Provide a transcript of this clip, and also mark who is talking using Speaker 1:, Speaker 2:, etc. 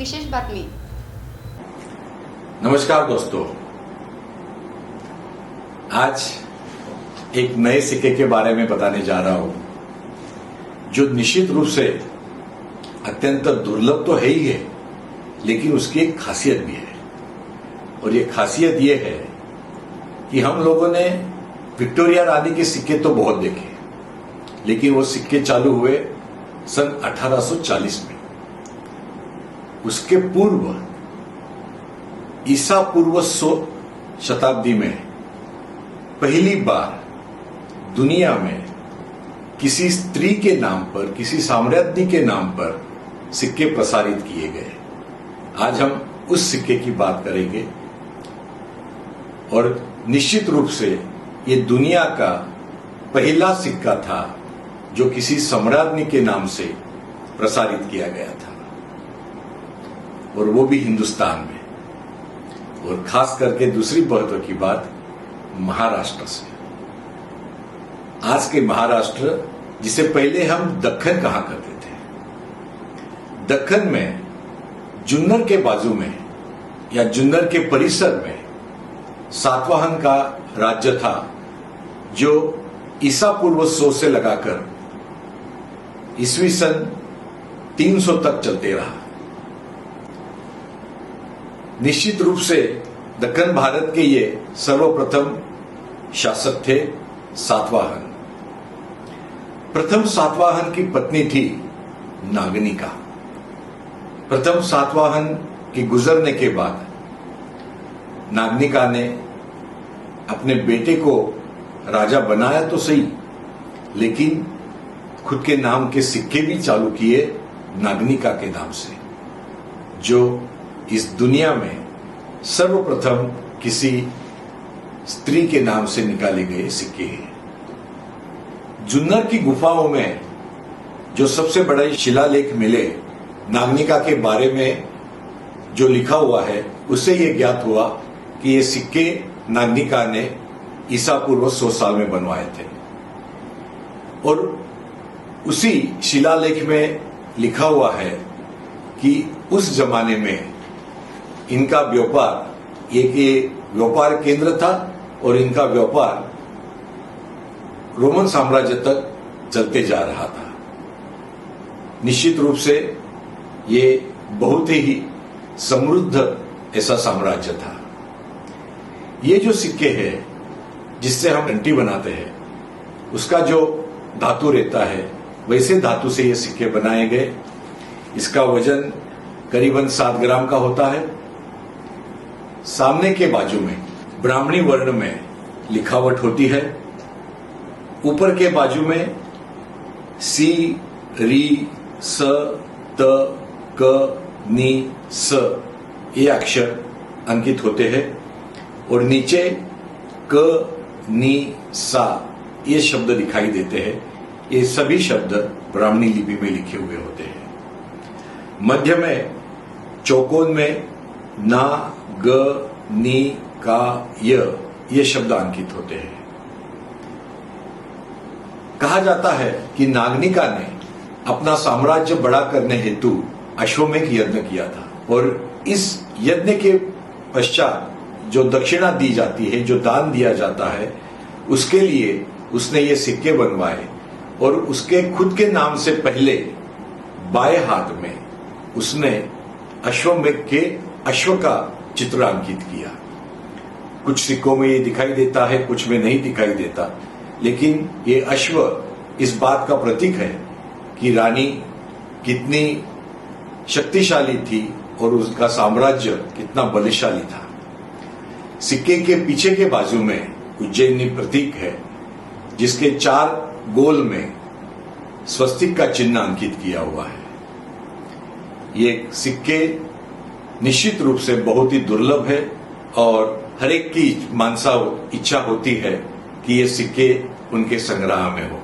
Speaker 1: विशेष बातमी।
Speaker 2: नमस्कार दोस्तों, आज एक नए सिक्के के बारे में बताने जा रहा हूं जो निश्चित रूप से अत्यंत दुर्लभ तो है ही है, लेकिन उसकी एक खासियत भी है। और ये खासियत ये है कि हम लोगों ने विक्टोरिया रानी के सिक्के तो बहुत देखे, लेकिन वो सिक्के चालू हुए सन 1840 में। उसके पूर्व ईसा पूर्व 100 शताब्दी में पहली बार दुनिया में किसी स्त्री के नाम पर, किसी साम्राज्ञी के नाम पर सिक्के प्रसारित किए गए। आज हम उस सिक्के की बात करेंगे और निश्चित रूप से ये दुनिया का पहला सिक्का था जो किसी साम्राज्ञी के नाम से प्रसारित किया गया था, और वो भी हिंदुस्तान में। और खास करके दूसरी महत्व की बात महाराष्ट्र से। आज के महाराष्ट्र, जिसे पहले हम दक्खन कहा करते थे, दक्खन में जुन्नर के बाजू में या जुन्नर के परिसर में सातवाहन का राज्य था, जो ईसा पूर्व 100 से लगाकर ईस्वी सन 300 तक चलते रहा। निश्चित रूप से दक्खन भारत के ये सर्वप्रथम शासक थे सातवाहन। प्रथम सातवाहन की पत्नी थी नागनिका। प्रथम सातवाहन के गुजरने के बाद नागनिका ने अपने बेटे को राजा बनाया तो सही, लेकिन खुद के नाम के सिक्के भी चालू किए नागनिका के नाम से, जो इस दुनिया में सर्वप्रथम किसी स्त्री के नाम से निकाले गए सिक्के हैं। जुन्नर की गुफाओं में जो सबसे बड़े शिलालेख मिले नागनिका के बारे में, जो लिखा हुआ है, उससे यह ज्ञात हुआ कि ये सिक्के नागनिका ने ईसा पूर्व 100 साल में बनवाए थे। और उसी शिलालेख में लिखा हुआ है कि उस जमाने में इनका व्यापार एक व्यापार केंद्र था और इनका व्यापार रोमन साम्राज्य तक चलते जा रहा था। निश्चित रूप से ये बहुत ही समृद्ध ऐसा साम्राज्य था। ये जो सिक्के हैं जिससे हम घंटी बनाते हैं, उसका जो धातु रहता है, वैसे धातु से ये सिक्के बनाए गए। इसका वजन करीबन 7 ग्राम का होता है। सामने के बाजू में ब्राह्मणी वर्ण में लिखावट होती है। ऊपर के बाजू में सी, री, स, त, क, नी, स ये अक्षर अंकित होते हैं, और नीचे क, नी, सा ये शब्द दिखाई देते हैं। ये सभी शब्द ब्राह्मणी लिपि में लिखे हुए होते हैं। मध्य में चौकोन में ना, ग, नी, का, ये शब्द अंकित होते हैं। कहा जाता है कि नागनिका ने अपना साम्राज्य बड़ा करने हेतु अश्वमेध यज्ञ किया था, और इस यज्ञ के पश्चात जो दक्षिणा दी जाती है, जो दान दिया जाता है, उसके लिए उसने ये सिक्के बनवाए। और उसके खुद के नाम से पहले बाएं हाथ में उसने अश्वमेध के अश्व का चित्र अंकित किया। कुछ सिक्कों में ये दिखाई देता है, कुछ में नहीं दिखाई देता, लेकिन ये अश्व इस बात का प्रतीक है कि रानी कितनी शक्तिशाली थी और उसका साम्राज्य कितना बलशाली था। सिक्के के पीछे के बाजू में उज्जैनी प्रतीक है, जिसके 4 गोल में स्वस्तिक का चिन्ह अंकित किया हुआ है। ये सिक्के निश्चित रूप से बहुत ही दुर्लभ है, और हर एक की मानसा इच्छा होती है कि ये सिक्के उनके संग्रह में हो।